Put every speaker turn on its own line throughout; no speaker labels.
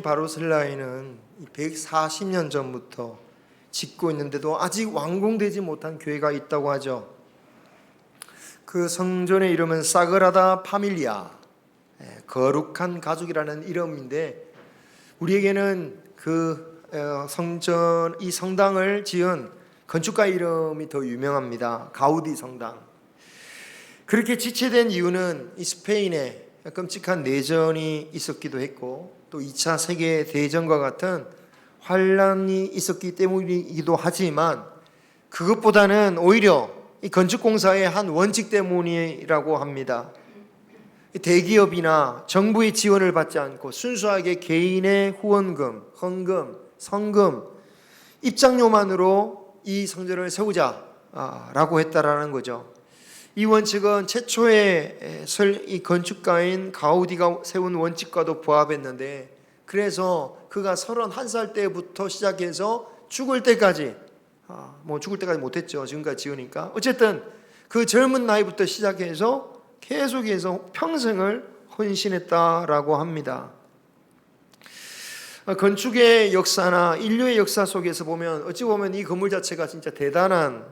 바르셀로나에는 140년 전부터 짓고 있는데도 아직 완공되지 못한 교회가 있다고 하죠. 그 성전의 이름은 사그라다 파밀리아, 거룩한 가족이라는 이름인데, 우리에게는 그 성전, 이 성당을 지은 건축가 이름이 더 유명합니다. 가우디 성당. 그렇게 지체된 이유는 이 스페인에 끔찍한 내전이 있었기도 했고, 또 2차 세계대전과 같은 환란이 있었기 때문이기도 하지만, 그것보다는 오히려 이 건축공사의 한 원칙 때문이라고 합니다. 대기업이나 정부의 지원을 받지 않고 순수하게 개인의 후원금, 헌금, 성금, 입장료만으로 이 성전을 세우자라고 했다라는 거죠. 이 원칙은 최초의 이 건축가인 가우디가 세운 원칙과도 부합했는데, 그래서 그가 31살 때부터 시작해서 죽을 때까지, 죽을 때까지 못했죠. 지금까지 지으니까. 어쨌든 그 젊은 나이부터 시작해서 계속해서 평생을 헌신했다라고 합니다. 건축의 역사나 인류의 역사 속에서 보면, 어찌 보면 이 건물 자체가 진짜 대단한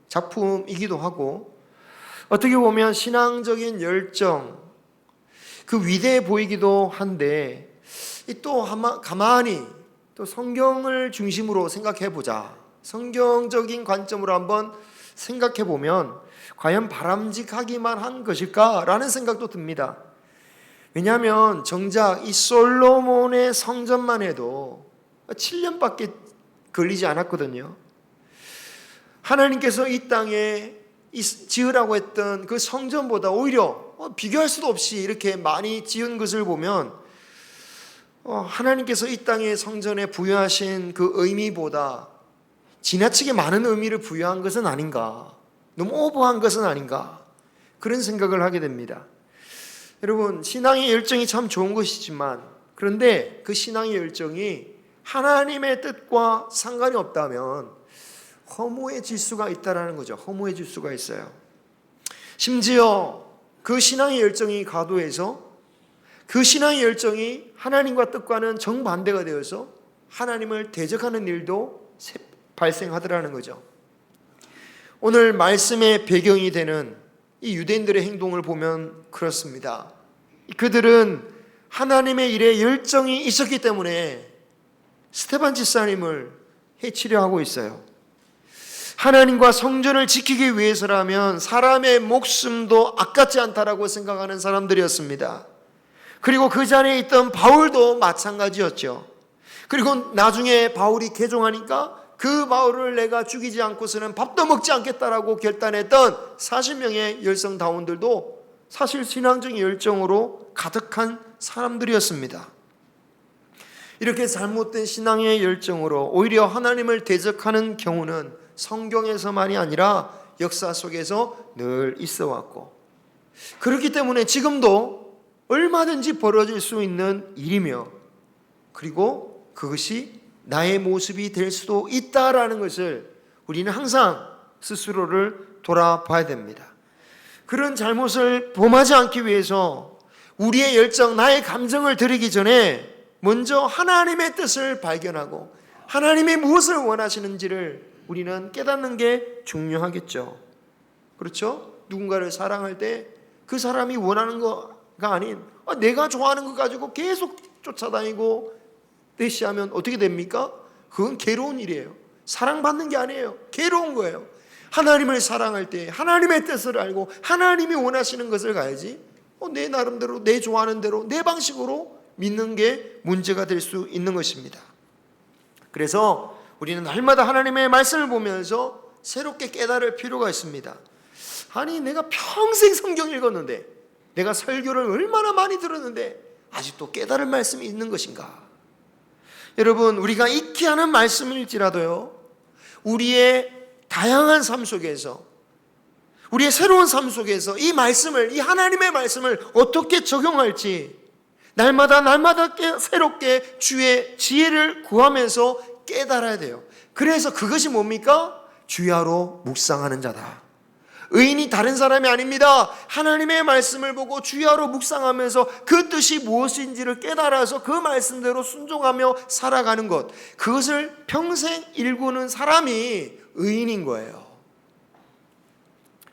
작품이기도 하고, 어떻게 보면 신앙적인 열정, 그 위대해 보이기도 한데, 또 가만히 또 성경을 중심으로 생각해 보자, 성경적인 관점으로 한번 생각해 보면 과연 바람직하기만 한 것일까라는 생각도 듭니다. 왜냐하면 정작 이 솔로몬의 성전만 해도 7년밖에 걸리지 않았거든요. 하나님께서 이 땅에 지으라고 했던 그 성전보다 오히려 비교할 수도 없이 이렇게 많이 지은 것을 보면, 하나님께서 이 땅의 성전에 부여하신 그 의미보다 지나치게 많은 의미를 부여한 것은 아닌가, 너무 오버한 것은 아닌가, 그런 생각을 하게 됩니다. 여러분, 신앙의 열정이 참 좋은 것이지만, 그런데 그 신앙의 열정이 하나님의 뜻과 상관이 없다면 허무해질 수가 있다는 거죠. 허무해질 수가 있어요. 심지어 그 신앙의 열정이 과도해서 그 신앙의 열정이 하나님과 뜻과는 정반대가 되어서 하나님을 대적하는 일도 발생하더라는 거죠. 오늘 말씀의 배경이 되는 이 유대인들의 행동을 보면 그렇습니다. 그들은 하나님의 일에 열정이 있었기 때문에 스데반 집사님을 해치려 하고 있어요. 하나님과 성전을 지키기 위해서라면 사람의 목숨도 아깝지 않다라고 생각하는 사람들이었습니다. 그리고 그 자리에 있던 바울도 마찬가지였죠. 그리고 나중에 바울이 개종하니까 그 바울을 내가 죽이지 않고서는 밥도 먹지 않겠다라고 결단했던 40명의 열성다운들도 사실 신앙적인 열정으로 가득한 사람들이었습니다. 이렇게 잘못된 신앙의 열정으로 오히려 하나님을 대적하는 경우는 성경에서만이 아니라 역사 속에서 늘 있어 왔고, 그렇기 때문에 지금도 얼마든지 벌어질 수 있는 일이며, 그리고 그것이 나의 모습이 될 수도 있다라는 것을 우리는 항상 스스로를 돌아봐야 됩니다. 그런 잘못을 범하지 않기 위해서 우리의 열정, 나의 감정을 드리기 전에 먼저 하나님의 뜻을 발견하고 하나님이 무엇을 원하시는지를 우리는 깨닫는 게 중요하겠죠. 그렇죠? 누군가를 사랑할 때 그 사람이 원하는 거가 아닌 내가 좋아하는 거 가지고 계속 쫓아다니고 대시하면 어떻게 됩니까? 그건 괴로운 일이에요. 사랑받는 게 아니에요. 괴로운 거예요. 하나님을 사랑할 때 하나님의 뜻을 알고 하나님이 원하시는 것을 가야지, 내 나름대로 내 좋아하는 대로 내 방식으로 믿는 게 문제가 될 수 있는 것입니다. 그래서 우리는 날마다 하나님의 말씀을 보면서 새롭게 깨달을 필요가 있습니다. 아니, 내가 평생 성경 읽었는데, 내가 설교를 얼마나 많이 들었는데 아직도 깨달을 말씀이 있는 것인가? 여러분, 우리가 익히 하는 말씀일지라도요, 우리의 다양한 삶 속에서, 우리의 새로운 삶 속에서 이 말씀을, 이 하나님의 말씀을 어떻게 적용할지 날마다 새롭게 주의 지혜를 구하면서 깨달아야 돼요. 그래서 그것이 뭡니까? 주야로 묵상하는 자다. 의인이 다른 사람이 아닙니다. 하나님의 말씀을 보고 주야로 묵상하면서 그 뜻이 무엇인지를 깨달아서 그 말씀대로 순종하며 살아가는 것, 그것을 평생 일구는 사람이 의인인 거예요.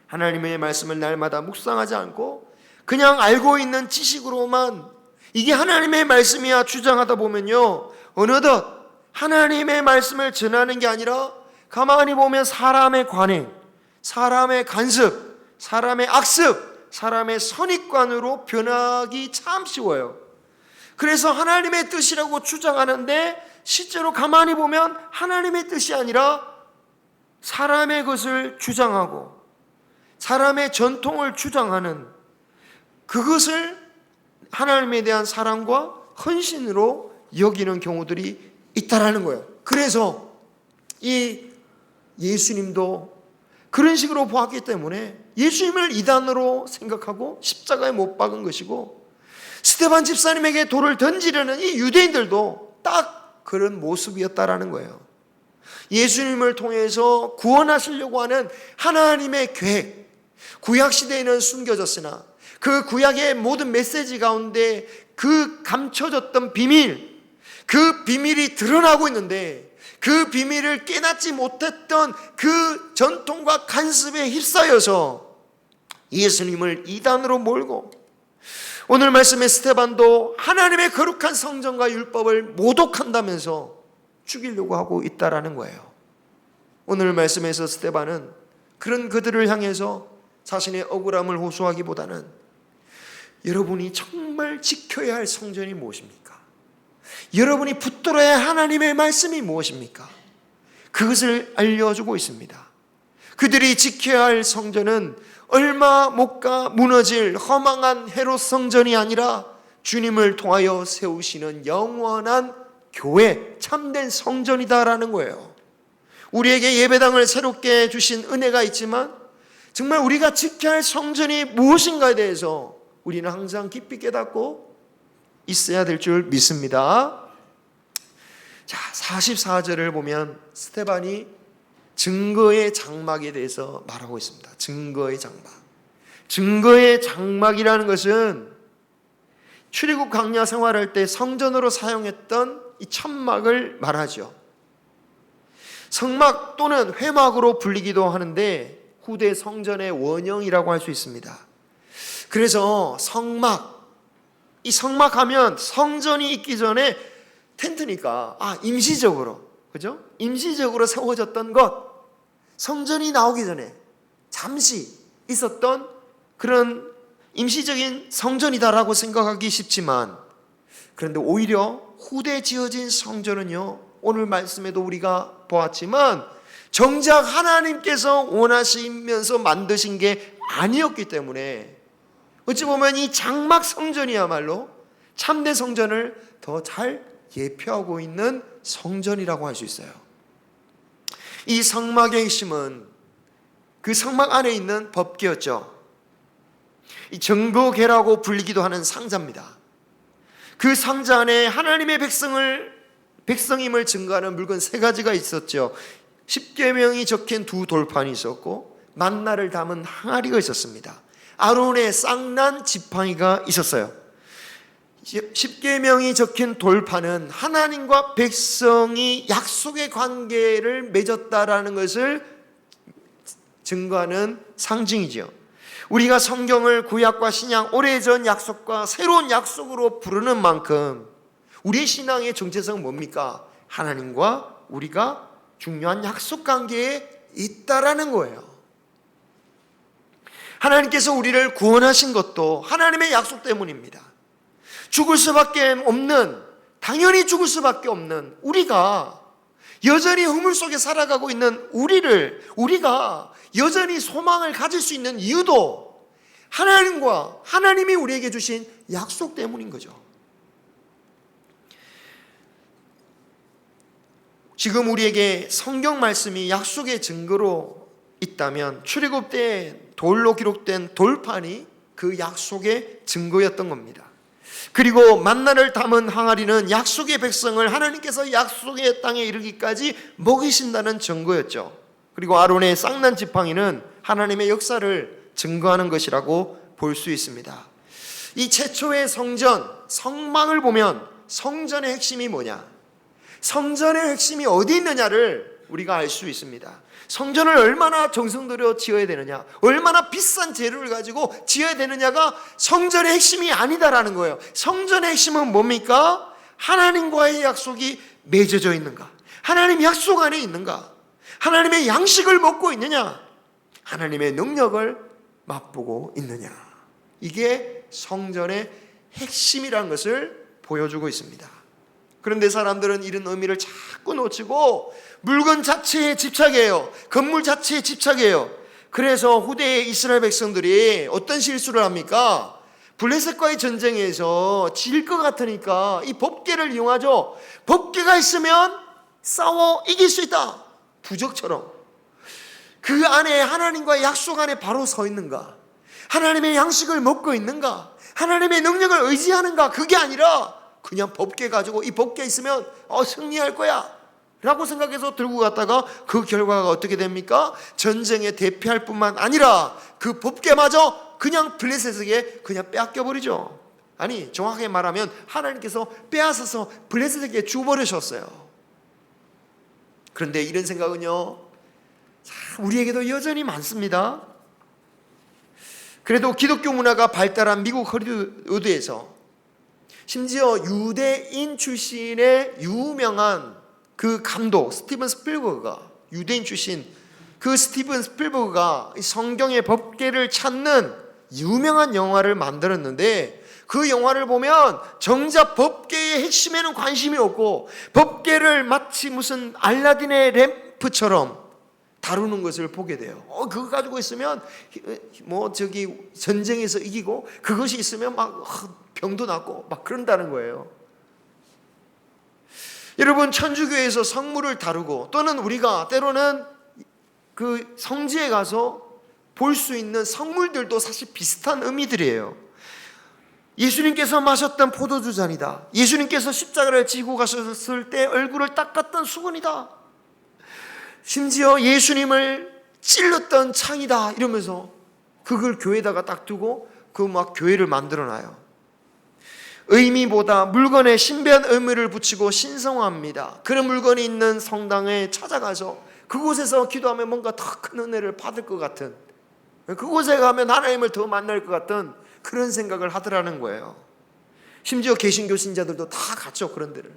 하나님의 말씀을 날마다 묵상하지 않고 그냥 알고 있는 지식으로만 이게 하나님의 말씀이야 주장하다 보면요, 어느덧 하나님의 말씀을 전하는 게 아니라 가만히 보면 사람의 관행, 사람의 간섭, 사람의 악습, 사람의 선입관으로 변하기 참 쉬워요. 그래서 하나님의 뜻이라고 주장하는데 실제로 가만히 보면 하나님의 뜻이 아니라 사람의 것을 주장하고 사람의 전통을 주장하는, 그것을 하나님에 대한 사랑과 헌신으로 여기는 경우들이 있다라는 거예요. 그래서 이 예수님도 그런 식으로 보았기 때문에 예수님을 이단으로 생각하고 십자가에 못 박은 것이고, 스데반 집사님에게 돌을 던지려는 이 유대인들도 딱 그런 모습이었다라는 거예요. 예수님을 통해서 구원하시려고 하는 하나님의 계획, 구약시대에는 숨겨졌으나 그 구약의 모든 메시지 가운데 그 감춰졌던 비밀, 그 비밀이 드러나고 있는데 그 비밀을 깨닫지 못했던 그 전통과 간섭에 휩싸여서 예수님을 이단으로 몰고, 오늘 말씀의 스데반도 하나님의 거룩한 성전과 율법을 모독한다면서 죽이려고 하고 있다라는 거예요. 오늘 말씀에서 스데반은 그런 그들을 향해서 자신의 억울함을 호소하기보다는 여러분이 정말 지켜야 할 성전이 무엇입니까? 여러분이 붙들어야 할 하나님의 말씀이 무엇입니까? 그것을 알려주고 있습니다. 그들이 지켜야 할 성전은 얼마 못 가 무너질 허망한 헤롯 성전이 아니라 주님을 통하여 세우시는 영원한 교회, 참된 성전이다라는 거예요. 우리에게 예배당을 새롭게 주신 은혜가 있지만 정말 우리가 지켜야 할 성전이 무엇인가에 대해서 우리는 항상 깊이 깨닫고 있어야 될 줄 믿습니다. 자, 44절을 보면 스데반이 증거의 장막에 대해서 말하고 있습니다. 증거의 장막. 증거의 장막이라는 것은 출애굽 광야 생활할 때 성전으로 사용했던 이 천막을 말하죠. 성막 또는 회막으로 불리기도 하는데 후대 성전의 원형이라고 할 수 있습니다. 그래서 성막, 이 성막하면 성전이 있기 전에 텐트니까 임시적으로, 그죠? 임시적으로 세워졌던 것, 성전이 나오기 전에 잠시 있었던 그런 임시적인 성전이다라고 생각하기 쉽지만, 그런데 오히려 후대 지어진 성전은요, 오늘 말씀에도 우리가 보았지만 정작 하나님께서 원하시면서 만드신 게 아니었기 때문에 어찌 보면 이 장막 성전이야말로 참된 성전을 더 잘 예표하고 있는 성전이라고 할 수 있어요. 이 성막의 핵심은 그 성막 안에 있는 법궤였죠. 이 증거궤라고 불리기도 하는 상자입니다. 그 상자 안에 하나님의 백성임을 증거하는 물건 3가지가 있었죠. 십계명이 적힌 2 돌판이 있었고 만나를 담은 항아리가 있었습니다. 아론의 쌍난 지팡이가 있었어요. 십계명이 적힌 돌판은 하나님과 백성이 약속의 관계를 맺었다라는 것을 증거하는 상징이죠. 우리가 성경을 구약과 신약, 오래전 약속과 새로운 약속으로 부르는 만큼 우리의 신앙의 정체성은 뭡니까? 하나님과 우리가 중요한 약속 관계에 있다라는 거예요. 하나님께서 우리를 구원하신 것도 하나님의 약속 때문입니다. 죽을 수밖에 없는, 당연히 죽을 수밖에 없는 우리가 여전히 허물 속에 살아가고 있는 우리가 여전히 소망을 가질 수 있는 이유도 하나님과 하나님이 우리에게 주신 약속 때문인 거죠. 지금 우리에게 성경 말씀이 약속의 증거로 있다면 출애굽 때 돌로 기록된 돌판이 그 약속의 증거였던 겁니다. 그리고 만나를 담은 항아리는 약속의 백성을 하나님께서 약속의 땅에 이르기까지 먹이신다는 증거였죠. 그리고 아론의 쌍난 지팡이는 하나님의 역사를 증거하는 것이라고 볼 수 있습니다. 이 최초의 성전, 성막을 보면 성전의 핵심이 뭐냐? 성전의 핵심이 어디 있느냐를 우리가 알 수 있습니다. 성전을 얼마나 정성 들여 지어야 되느냐, 얼마나 비싼 재료를 가지고 지어야 되느냐가 성전의 핵심이 아니다라는 거예요. 성전의 핵심은 뭡니까? 하나님과의 약속이 맺어져 있는가? 하나님 약속 안에 있는가? 하나님의 양식을 먹고 있느냐? 하나님의 능력을 맛보고 있느냐? 이게 성전의 핵심이라는 것을 보여주고 있습니다. 그런데 사람들은 이런 의미를 자꾸 놓치고 물건 자체에 집착해요. 건물 자체에 집착해요. 그래서 후대의 이스라엘 백성들이 어떤 실수를 합니까? 블레셋과의 전쟁에서 질 것 같으니까 이 법궤를 이용하죠. 법궤가 있으면 싸워 이길 수 있다. 부적처럼. 그 안에 하나님과의 약속 안에 바로 서 있는가? 하나님의 양식을 먹고 있는가? 하나님의 능력을 의지하는가? 그게 아니라 그냥 법궤 가지고 이 법궤 있으면 승리할 거야 라고 생각해서 들고 갔다가 그 결과가 어떻게 됩니까? 전쟁에 대피할 뿐만 아니라 그 법궤마저 그냥 블레셋에게 그냥 빼앗겨버리죠. 아니 정확하게 말하면 하나님께서 빼앗아서 블레셋에게 주버리셨어요. 그런데 이런 생각은요 우리에게도 여전히 많습니다. 그래도 기독교 문화가 발달한 미국 헐리우드에서 심지어 유대인 출신의 유명한 그 감독 스티븐 스필버그가, 유대인 출신 그 스티븐 스필버그가 성경의 법궤를 찾는 유명한 영화를 만들었는데, 그 영화를 보면 정작 법궤의 핵심에는 관심이 없고 법궤를 마치 무슨 알라딘의 램프처럼 다루는 것을 보게 돼요. 그거 가지고 있으면 전쟁에서 이기고, 그것이 있으면 막 병도 낫고 막 그런다는 거예요. 여러분, 천주교에서 성물을 다루고 또는 우리가 때로는 그 성지에 가서 볼 수 있는 성물들도 사실 비슷한 의미들이에요. 예수님께서 마셨던 포도주 잔이다. 예수님께서 십자가를 지고 가셨을 때 얼굴을 닦았던 수건이다. 심지어 예수님을 찔렀던 창이다 이러면서 그걸 교회에다가 딱 두고 그 막 교회를 만들어놔요. 의미보다 물건에 신비한 의미를 붙이고 신성화합니다. 그런 물건이 있는 성당에 찾아가서 그곳에서 기도하면 뭔가 더 큰 은혜를 받을 것 같은, 그곳에 가면 하나님을 더 만날 것 같은 그런 생각을 하더라는 거예요. 심지어 개신교 신자들도 다 갔죠. 그런 데를.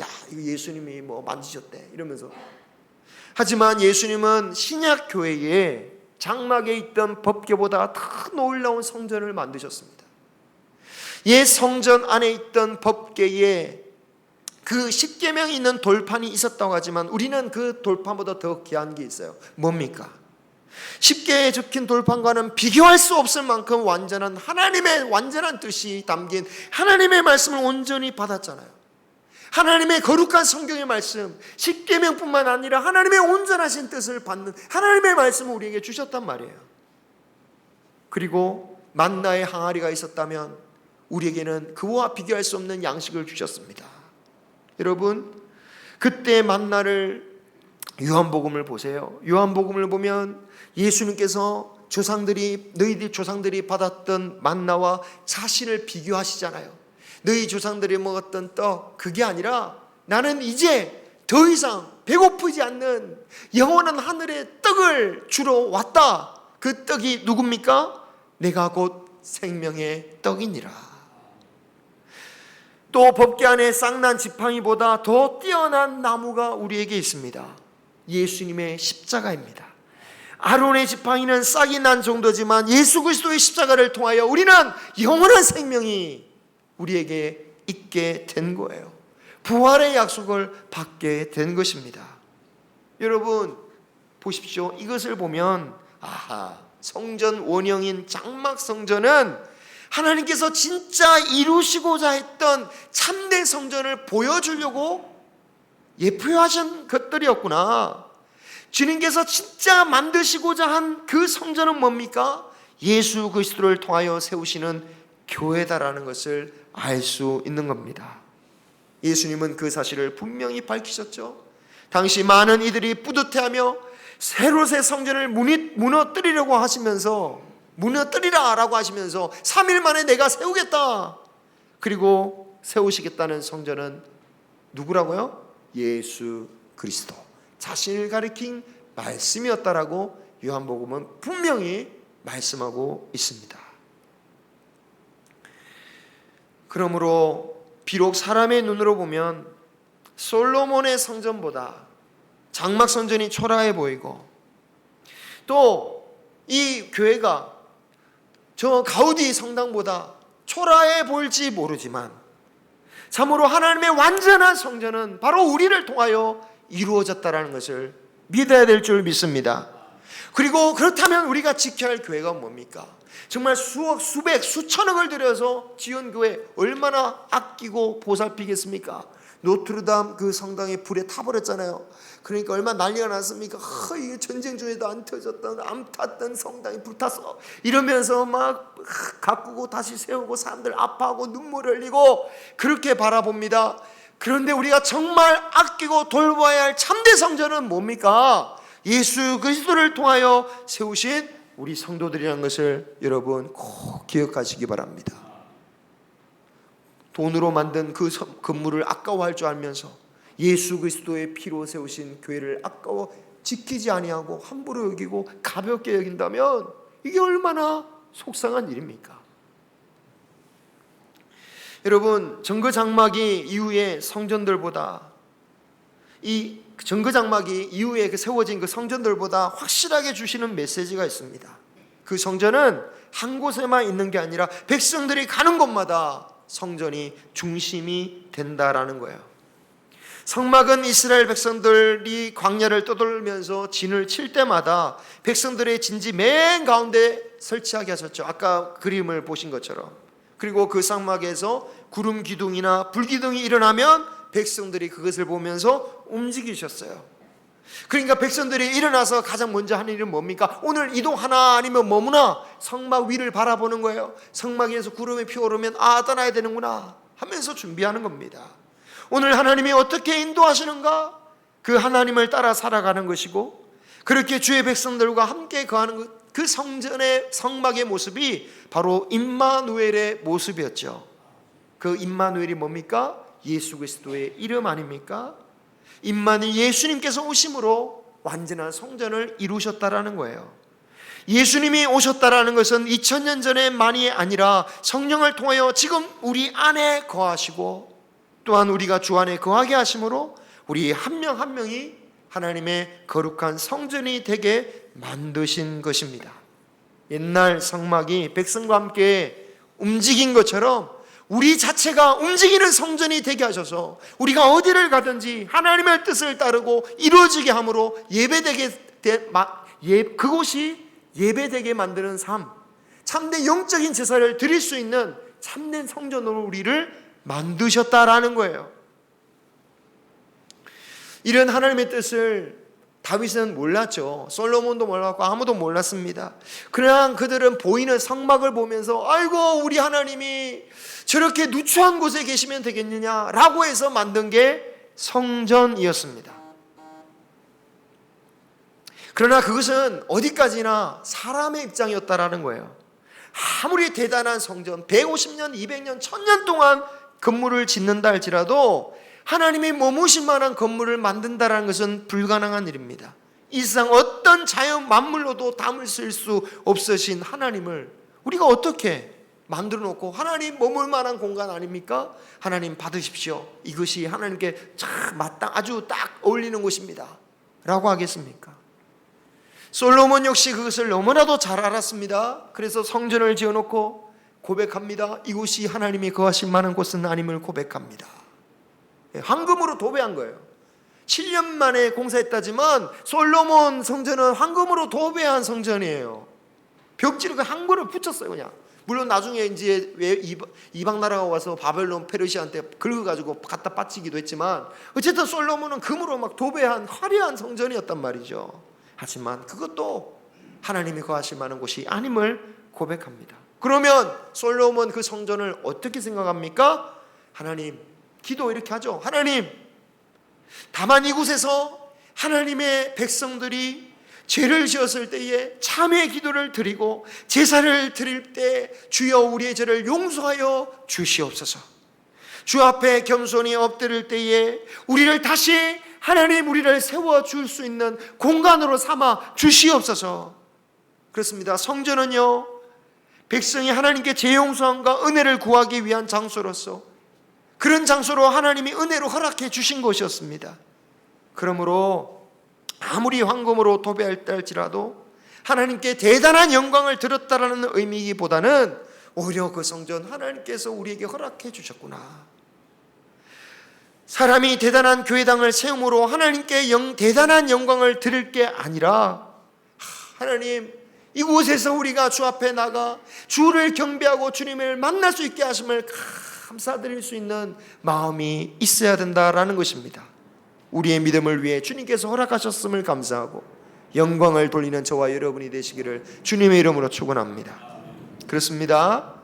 야, 이거 예수님이 뭐 만지셨대 이러면서. 하지만 예수님은 신약 교회에 장막에 있던 법궤보다 더 놀라운 성전을 만드셨습니다. 옛 성전 안에 있던 법궤에 그 십계명이 있는 돌판이 있었다고 하지만 우리는 그 돌판보다 더 귀한 게 있어요. 뭡니까? 십계에 적힌 돌판과는 비교할 수 없을 만큼 완전한 하나님의 완전한 뜻이 담긴 하나님의 말씀을 온전히 받았잖아요. 하나님의 거룩한 성경의 말씀, 십계명뿐만 아니라 하나님의 온전하신 뜻을 받는 하나님의 말씀을 우리에게 주셨단 말이에요. 그리고 만나의 항아리가 있었다면 우리에게는 그와 비교할 수 없는 양식을 주셨습니다. 여러분, 그때 만나를 요한복음을 보세요. 요한복음을 보면 예수님께서 너희들 조상들이 받았던 만나와 자신을 비교하시잖아요. 너희 조상들이 먹었던 떡, 그게 아니라 나는 이제 더 이상 배고프지 않는 영원한 하늘의 떡을 주러 왔다. 그 떡이 누굽니까? 내가 곧 생명의 떡이니라. 또 법궤 안에 쌍난 지팡이보다 더 뛰어난 나무가 우리에게 있습니다. 예수님의 십자가입니다. 아론의 지팡이는 싹이 난 정도지만 예수 그리스도의 십자가를 통하여 우리는 영원한 생명이 우리에게 있게 된 거예요. 부활의 약속을 받게 된 것입니다. 여러분 보십시오. 이것을 보면 성전 원형인 장막 성전은 하나님께서 진짜 이루시고자 했던 참된 성전을 보여주려고 예표하신 것들이었구나. 주님께서 진짜 만드시고자 한 그 성전은 뭡니까? 예수 그리스도를 통하여 세우시는 교회다라는 것을 알 수 있는 겁니다. 예수님은 그 사실을 분명히 밝히셨죠. 당시 많은 이들이 뿌듯해하며 새로 새 성전을 무너뜨리려고 하시면서, 무너뜨리라라고 하시면서 3일 만에 내가 세우겠다, 그리고 세우시겠다는 성전은 누구라고요? 예수 그리스도 자신을 가리킨 말씀이었다라고 요한복음은 분명히 말씀하고 있습니다. 그러므로 비록 사람의 눈으로 보면 솔로몬의 성전보다 장막 성전이 초라해 보이고, 또 이 교회가 저 가우디 성당보다 초라해 보일지 모르지만, 참으로 하나님의 완전한 성전은 바로 우리를 통하여 이루어졌다는 것을 믿어야 될 줄 믿습니다. 그리고 그렇다면 우리가 지켜야 할 교회가 뭡니까? 정말 수억, 수백, 수천억을 들여서 지은 교회 얼마나 아끼고 보살피겠습니까? 노트르담 그 성당이 불에 타버렸잖아요. 그러니까 얼마나 난리가 났습니까? 이게 전쟁 중에도 안 터졌던, 암 탔던 성당이 불탔어, 이러면서 막 가꾸고 다시 세우고 사람들 아파하고 눈물 흘리고 그렇게 바라봅니다. 그런데 우리가 정말 아끼고 돌봐야 할 참된 성전은 뭡니까? 예수 그리스도를 통하여 세우신 우리 성도들이라는 것을 여러분 꼭 기억하시기 바랍니다. 돈으로 만든 그 건물을 아까워할 줄 알면서 예수 그리스도의 피로 세우신 교회를 아까워 지키지 아니하고 함부로 여기고 가볍게 여긴다면 이게 얼마나 속상한 일입니까? 여러분, 정거장막이 이후에 성전들보다, 이 정거장막이 이후에 세워진 그 성전들보다 확실하게 주시는 메시지가 있습니다. 그 성전은 한 곳에만 있는 게 아니라 백성들이 가는 곳마다 성전이 중심이 된다라는 거예요. 성막은 이스라엘 백성들이 광야를 떠돌면서 진을 칠 때마다 백성들의 진지 맨 가운데 설치하게 하셨죠. 아까 그림을 보신 것처럼. 그리고 그 성막에서 구름 기둥이나 불 기둥이 일어나면 백성들이 그것을 보면서 움직이셨어요. 그러니까 백성들이 일어나서 가장 먼저 하는 일은 뭡니까? 오늘 이동하나 아니면 머무나 성막 위를 바라보는 거예요. 성막 위에서 구름이 피어오르면 떠나야 되는구나 하면서 준비하는 겁니다. 오늘 하나님이 어떻게 인도하시는가? 그 하나님을 따라 살아가는 것이고, 그렇게 주의 백성들과 함께 거하는 그 성전의 성막의 모습이 바로 임마누엘의 모습이었죠. 그 임마누엘이 뭡니까? 예수 그리스도의 이름 아닙니까? 임마누엘, 예수님께서 오심으로 완전한 성전을 이루셨다라는 거예요. 예수님이 오셨다라는 것은 2000년 전에만이 아니라 성령을 통하여 지금 우리 안에 거하시고, 또한 우리가 주 안에 거하게 하심으로 우리 한 명 한 명이 하나님의 거룩한 성전이 되게 만드신 것입니다. 옛날 성막이 백성과 함께 움직인 것처럼 우리 자체가 움직이는 성전이 되게 하셔서 우리가 어디를 가든지 하나님의 뜻을 따르고 이루어지게 함으로 그곳이 예배되게 만드는 삶, 참된 영적인 제사를 드릴 수 있는 참된 성전으로 우리를 만드셨다라는 거예요. 이런 하나님의 뜻을 다윗은 몰랐죠. 솔로몬도 몰랐고 아무도 몰랐습니다. 그냥 그들은 보이는 성막을 보면서 아이고 우리 하나님이 저렇게 누추한 곳에 계시면 되겠느냐라고 해서 만든 게 성전이었습니다. 그러나 그것은 어디까지나 사람의 입장이었다라는 거예요. 아무리 대단한 성전 150년, 200년, 1000년 동안 건물을 짓는다 할지라도 하나님이 머무실 만한 건물을 만든다는 것은 불가능한 일입니다. 이 세상 어떤 자연 만물로도 담을 수 없으신 하나님을 우리가 어떻게 만들어 놓고 하나님 머물 만한 공간 아닙니까? 하나님 받으십시오, 이것이 하나님께 아주 딱 어울리는 곳입니다 라고 하겠습니까? 솔로몬 역시 그것을 너무나도 잘 알았습니다. 그래서 성전을 지어놓고 고백합니다. 이곳이 하나님이 거하실 만한 곳은 아님을 고백합니다. 황금으로 도배한 거예요. 7년 만에 공사했다지만 솔로몬 성전은 황금으로 도배한 성전이에요. 벽지를 황금으로 붙였어요. 그냥. 물론 나중에 이제 이방 나라가 와서 바벨론 페르시아한테 긁어가지고 갖다 바치기도 했지만 어쨌든 솔로몬은 금으로 막 도배한 화려한 성전이었단 말이죠. 하지만 그것도 하나님이 거하실 만한 곳이 아님을 고백합니다. 그러면 솔로몬 그 성전을 어떻게 생각합니까? 하나님, 기도 이렇게 하죠. 하나님, 다만 이곳에서 하나님의 백성들이 죄를 지었을 때에 참회 기도를 드리고 제사를 드릴 때 주여 우리의 죄를 용서하여 주시옵소서. 주 앞에 겸손히 엎드릴 때에 우리를 다시 하나님 우리를 세워줄 수 있는 공간으로 삼아 주시옵소서. 그렇습니다. 성전은요, 백성이 하나님께 죄 용서함과 은혜를 구하기 위한 장소로서, 그런 장소로 하나님이 은혜로 허락해 주신 것이었습니다. 그러므로 아무리 황금으로 도배했다 할지라도 하나님께 대단한 영광을 드렸다라는 의미이기보다는 오히려 그 성전 하나님께서 우리에게 허락해 주셨구나. 사람이 대단한 교회당을 세움으로 하나님께 대단한 영광을 드릴 게 아니라, 하나님 이곳에서 우리가 주 앞에 나가 주를 경배하고 주님을 만날 수 있게 하심을 감사드릴 수 있는 마음이 있어야 된다라는 것입니다. 우리의 믿음을 위해 주님께서 허락하셨음을 감사하고 영광을 돌리는 저와 여러분이 되시기를 주님의 이름으로 축원합니다. 그렇습니다.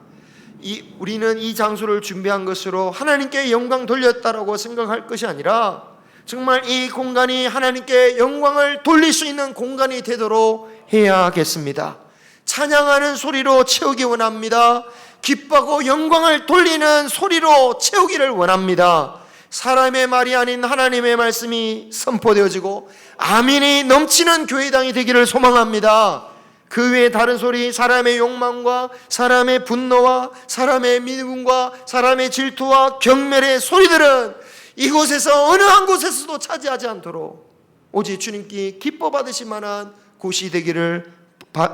우리는 이 장소를 준비한 것으로 하나님께 영광 돌렸다라고 생각할 것이 아니라 정말 이 공간이 하나님께 영광을 돌릴 수 있는 공간이 되도록 해야겠습니다. 찬양하는 소리로 채우기 원합니다. 기뻐하고 영광을 돌리는 소리로 채우기를 원합니다. 사람의 말이 아닌 하나님의 말씀이 선포되어지고 아멘이 넘치는 교회당이 되기를 소망합니다. 그 외에 다른 소리, 사람의 욕망과 사람의 분노와 사람의 미움과 사람의 질투와 경멸의 소리들은 이곳에서 어느 한 곳에서도 차지하지 않도록 오직 주님께 기뻐 받으실 만한 곳이 되기를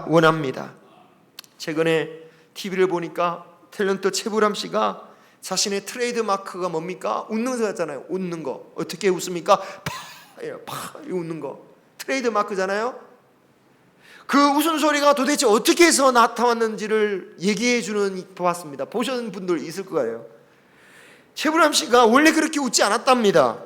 원합니다. 최근에 TV를 보니까 탤런트 최불암 씨가 자신의 트레이드 마크가 뭡니까? 웃는 거잖아요. 웃는 거. 어떻게 웃습니까? 파 웃는 거. 트레이드 마크잖아요. 그 웃음소리가 도대체 어떻게 해서 나타났는지를 얘기해 주는 보았습니다. 보신 분들 있을 거예요. 최불암 씨가 원래 그렇게 웃지 않았답니다.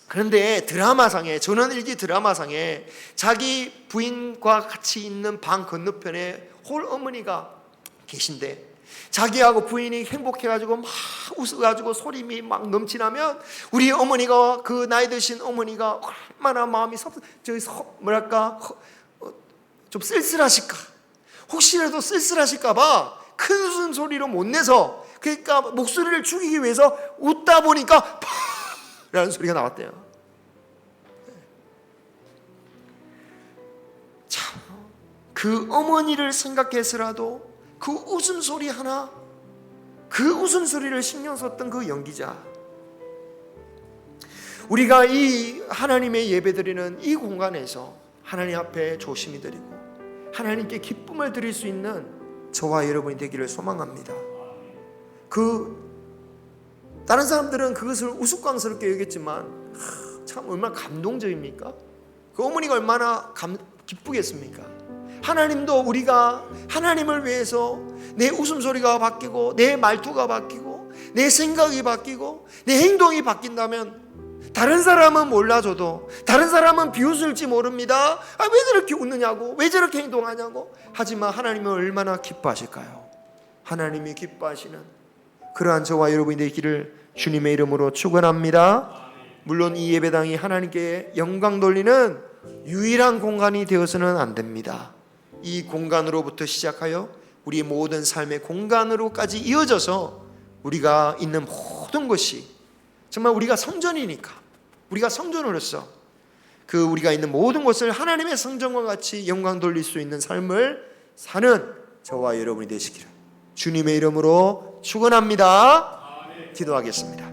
그런데 드라마상에, 전원일기 드라마상에 자기 부인과 같이 있는 방 건너편에 홀 어머니가 계신데 자기하고 부인이 행복해가지고 막 웃어가지고 소림이 막 넘치나면 우리 어머니가, 그 나이 드신 어머니가 얼마나 마음이 좀 쓸쓸하실까, 혹시라도 쓸쓸하실까봐 큰 웃음소리로 못 내서, 그러니까 목소리를 죽이기 위해서 웃다 보니까 라는 소리가 나왔대요. 참, 그 어머니를 생각해서라도 그 웃음소리 하나, 그 웃음소리를 신경 썼던 그 연기자, 우리가 이 하나님의 예배드리는 이 공간에서 하나님 앞에 조심히 드리고 하나님께 기쁨을 드릴 수 있는 저와 여러분이 되기를 소망합니다. 다른 사람들은 그것을 우스꽝스럽게 여겼지만 참 얼마나 감동적입니까? 그 어머니가 얼마나 기쁘겠습니까? 하나님도 우리가 하나님을 위해서 내 웃음소리가 바뀌고 내 말투가 바뀌고 내 생각이 바뀌고 내 행동이 바뀐다면 다른 사람은 몰라줘도, 다른 사람은 비웃을지 모릅니다. 왜 저렇게 웃느냐고, 왜 저렇게 행동하냐고. 하지만 하나님은 얼마나 기뻐하실까요? 하나님이 기뻐하시는 그러한 저와 여러분이 되기를 주님의 이름으로 축원합니다. 물론 이 예배당이 하나님께 영광 돌리는 유일한 공간이 되어서는 안 됩니다. 이 공간으로부터 시작하여 우리 모든 삶의 공간으로까지 이어져서 우리가 있는 모든 것이 정말 우리가 성전이니까, 우리가 성전으로서 우리가 있는 모든 것을 하나님의 성전과 같이 영광 돌릴 수 있는 삶을 사는 저와 여러분이 되시기를 주님의 이름으로 축원합니다. 기도하겠습니다.